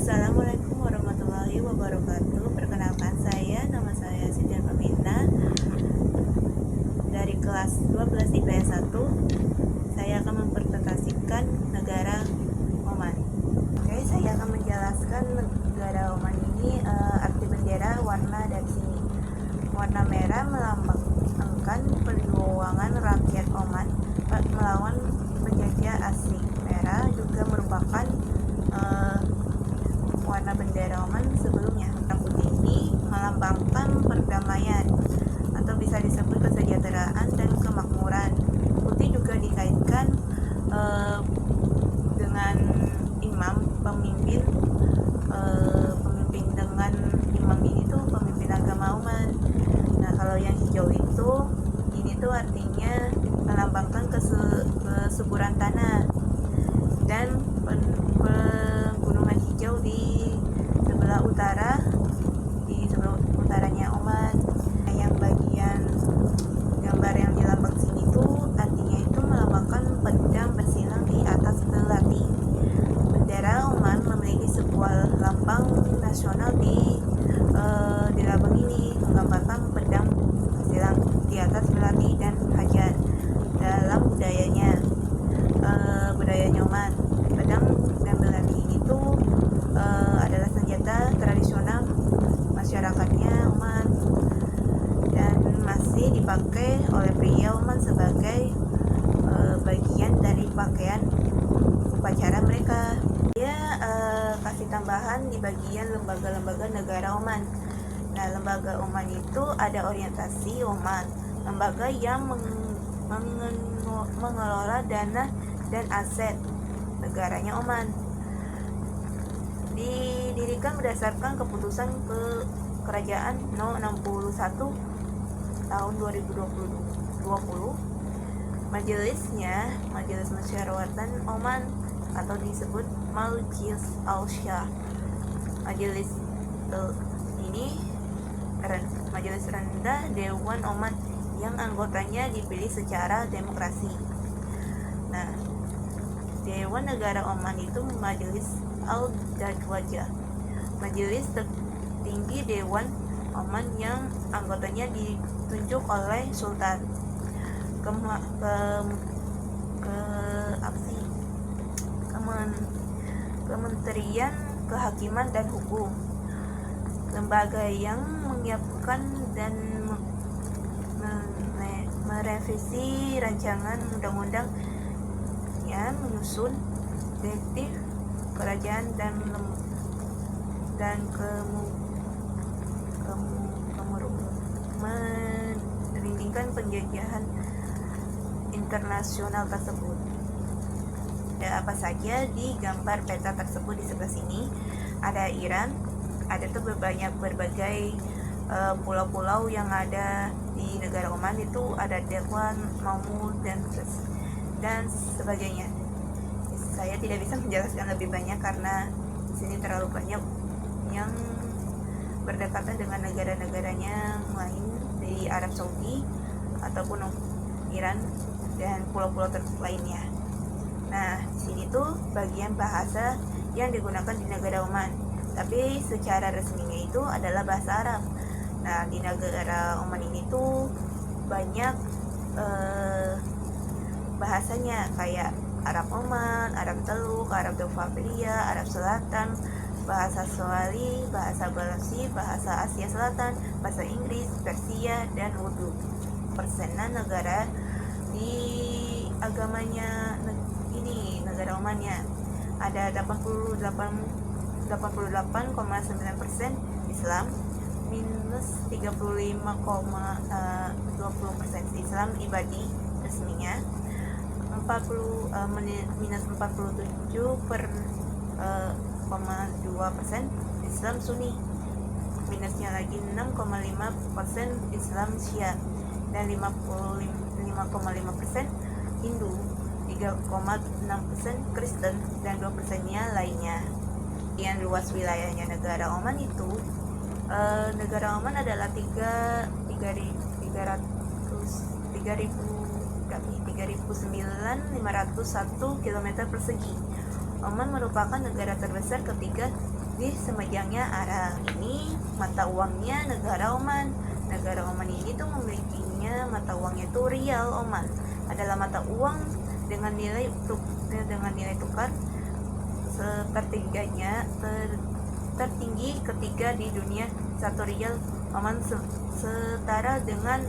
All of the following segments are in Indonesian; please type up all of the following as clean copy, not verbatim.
Assalamualaikum warahmatullahi wabarakatuh. Perkenalkan nama saya Siti Paminta dari kelas 12 IPS 1. Saya akan mempresentasikan negara Oman. Oke, saya akan menjelaskan negara Oman ini. Arti bendera warna dari sini. Warna merah melambangkan perjuangan rakyat Oman melawan penjajah asing. Merah juga merupakan warna bendera Oman sebelumnya. Warna putih ini melambangkan perdamaian atau bisa disebut kesejahteraan dan kemakmuran. Putih juga dikaitkan dengan imam, pemimpin dengan imam ini tuh pemimpin agama Oman. Nah, kalau yang hijau itu ini tuh artinya melambangkan kesuburan tanah dan pegunungan hijau di sebelah utara, di sebelah utaranya Oman. Yang bagian gambar yang di lambang sini tuh artinya itu melambangkan pedang bersilang di atas belati. Bendera Oman memiliki sebuah lambang nasional di lambang ini menggambarkan pedang bersilang di atas belati dan hajar. Dalam budayanya Oman, pedang dan belati itu adalah senjata tradisional masyarakatnya Oman dan masih dipakai oleh pria Oman sebagai bagian dari pakaian upacara mereka. Dia kasih tambahan di bagian lembaga-lembaga negara Oman. Nah, lembaga Oman itu ada orientasi Oman, lembaga yang mengelola dana dan aset negaranya Oman. Didirikan berdasarkan keputusan Kerajaan No. 61 tahun 2020. Majelis Musyawaratan Oman atau disebut Majlis Al-Shah. Majelis rendah Dewan Oman yang anggotanya dipilih secara demokrasi. Nah, Dewan Negara Oman itu Majelis Al-Dadwajah, majelis tertinggi Dewan Oman yang anggotanya ditunjuk oleh Sultan. Kementerian Kehakiman dan Hukum, lembaga yang menyiapkan dan merevisi rancangan undang-undang yang menyusun direktif kerajaan dan merindingkan penjajahan internasional tersebut. Ada apa saja di gambar peta tersebut di sebelah sini? Ada Iran, ada tuh berbagai pulau-pulau yang ada di negara Oman itu ada Dewan, Maumud dan sebagainya. Saya tidak bisa menjelaskan lebih banyak karena di sini terlalu banyak yang berdekatan dengan negara-negaranya lain di Arab Saudi ataupun Iran dan pulau-pulau lainnya. Nah, di sini tuh bagian bahasa yang digunakan di negara Oman, tapi secara resminya itu adalah bahasa Arab. Nah, di negara Oman ini tuh banyak bahasanya kayak Arab Oman, Arab Teluk, Arab Dufabilia, Arab Selatan, bahasa Somali, bahasa Balasi, bahasa Asia Selatan, bahasa Inggris, Persia, dan Urdu. Persenan negara di agamanya ini negara Omannya ada 88,9% Islam minus 35,20% Islam ibadi resminya, minus 47,2% Islam Sunni, minusnya lagi 6,5% Islam Syiah dan 55,5% Hindu, 3,6% Kristen dan 2%-nya lainnya. Yang luas wilayahnya negara Oman itu negara Oman adalah 3.9.501 km persegi. Oman merupakan negara terbesar ketiga di semejangnya arah. Ini mata uangnya negara Oman. Negara Oman ini tuh memilikinya mata uangnya itu rial Oman, adalah mata uang dengan nilai tukar tertinggi ketiga di dunia. Satu rial Oman setara dengan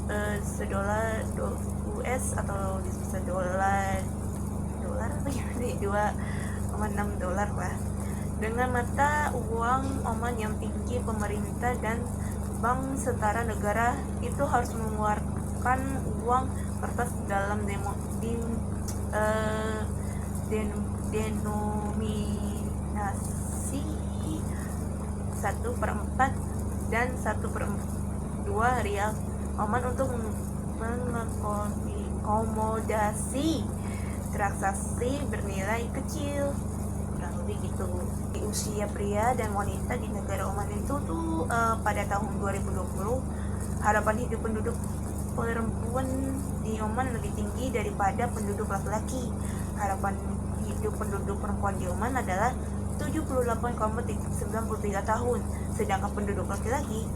$1 US atau $2,6 lah. Dengan mata uang Oman yang tinggi, pemerintah dan bank setara negara itu harus mengeluarkan uang kertas dalam denominasi 1/4 dan 1/2 rial Oman untuk mengakomodasi transaksi bernilai kecil. Kurang lebih gitu. Di usia pria dan wanita di negara Oman itu tuh pada tahun 2020 harapan hidup penduduk perempuan di Oman lebih tinggi daripada penduduk laki-laki. Harapan hidup penduduk perempuan di Oman adalah 78,93 tahun, sedangkan penduduk laki-laki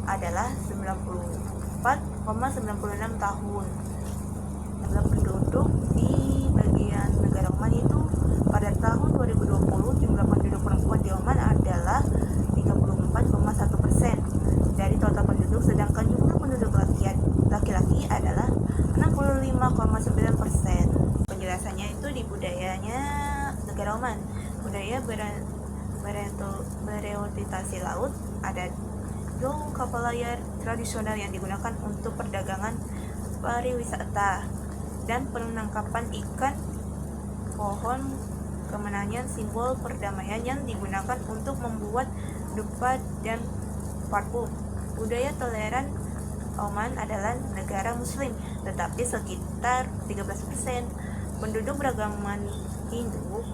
adalah 94,96 tahun. Jumlah penduduk di bagian negara Oman itu pada tahun 2020 jumlah penduduk perempuan di Oman adalah 34,1% dari total penduduk, sedangkan jumlah penduduk laki-laki adalah 65,9%. Penjelasannya itu di budayanya negara Oman. Budaya berorientasi laut, ada kapal layar tradisional yang digunakan untuk perdagangan, pariwisata, dan penangkapan ikan. Pohon kemenangan, simbol perdamaian yang digunakan untuk membuat dupa dan parfum. Budaya toleran Oman adalah negara muslim, tetapi sekitar 13% penduduk beragama Hindu.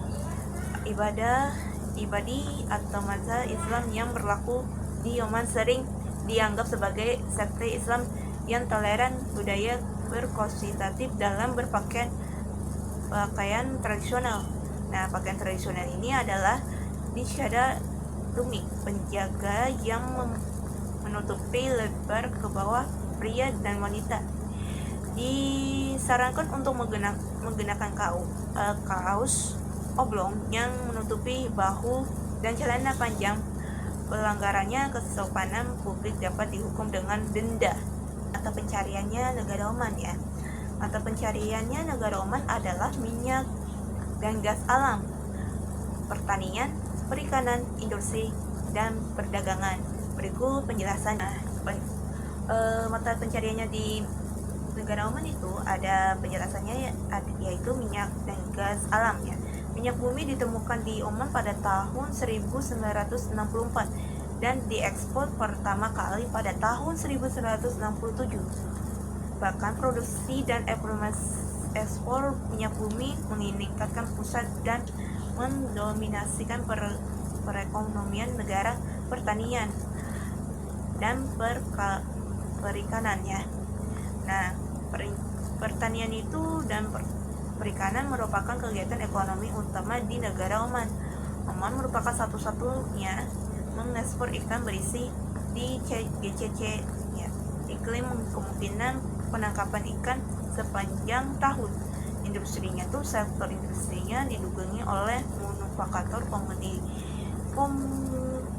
Ibadi atau mazhab Islam yang berlaku di Oman sering dianggap sebagai sekte Islam yang toleran. Budaya berkonservatif dalam berpakaian tradisional. Nah, pakaian tradisional ini adalah disyada tumik, penjaga yang menutupi lebar ke bawah pria dan wanita. Disarankan untuk menggunakan kaos oblong yang menutupi bahu dan celana panjang. Pelanggarannya kesopanan publik dapat dihukum dengan denda. Mata pencariannya negara Oman ya. Mata pencariannya negara Oman adalah minyak dan gas alam, pertanian, perikanan, industri, dan perdagangan. Berikut penjelasan. Mata pencariannya di negara Oman itu ada penjelasannya, yaitu minyak dan gas alam ya. Minyak bumi ditemukan di Oman pada tahun 1964 dan diekspor pertama kali pada tahun 1967. Bahkan produksi dan ekspor minyak bumi meningkatkan pusat dan mendominasikan perekonomian negara, pertanian dan perikanan ya. Nah, pertanian itu dan perikanan merupakan kegiatan ekonomi utama di negara Oman. Oman merupakan satu-satunya mengekspor ikan berisi di GCC ya. Iklim kemungkinan penangkapan ikan sepanjang tahun. Industrinya tuh sektor industrinya diduduki oleh manufaktur,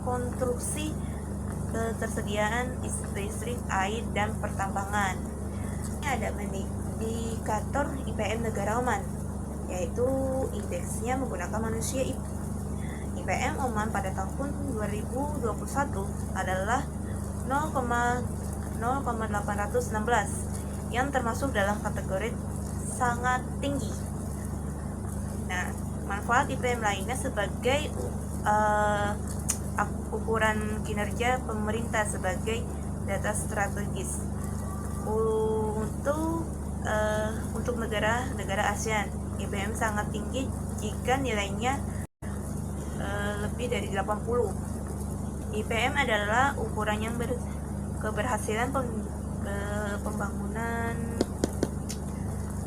konstruksi, ketersediaan listrik, air, dan pertambangan. Ini ada indikator IPM negara Oman, yaitu indeksnya menggunakan manusia. IPM Oman pada tahun 2021 adalah 0,816 yang termasuk dalam kategori sangat tinggi. Nah, manfaat IPM lainnya sebagai ukuran kinerja pemerintah sebagai data strategis untuk negara ASEAN. IPM sangat tinggi jika nilainya lebih dari 80. IPM adalah ukuran yang keberhasilan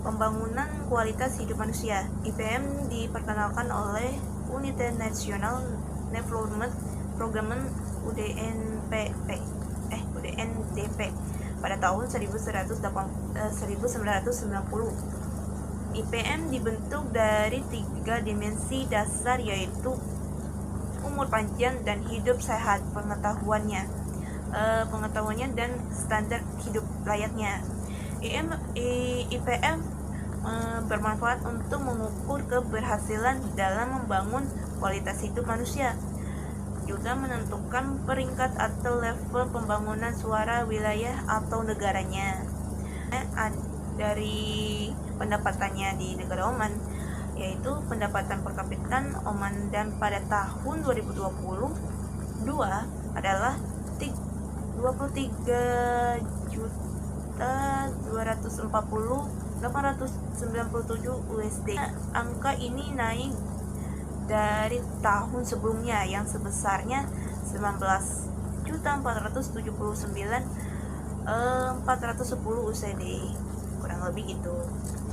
pembangunan kualitas hidup manusia. IPM diperkenalkan oleh United Nations Development Program UDNDP pada tahun 1990. IPM dibentuk dari 3 dimensi dasar, yaitu umur panjang dan hidup sehat, pengetahuannya dan standar hidup layaknya. IPM bermanfaat untuk mengukur keberhasilan dalam membangun kualitas hidup manusia, juga menentukan peringkat atau level pembangunan suara wilayah atau negaranya. Dari pendapatannya di negara Oman, yaitu pendapatan per kapita Oman dan pada tahun 2022 adalah 23.240.897 USD. Angka ini naik dari tahun sebelumnya yang sebesarnya 19.479.410 USD. Kurang lebih gitu.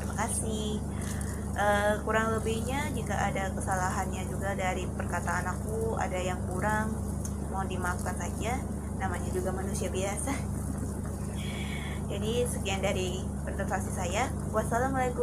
Terima kasih. Kurang lebihnya jika ada kesalahannya juga dari perkataan aku, ada yang kurang, mohon dimaafkan saja, namanya juga manusia biasa. Jadi sekian dari presentasi saya. Wassalamualaikum.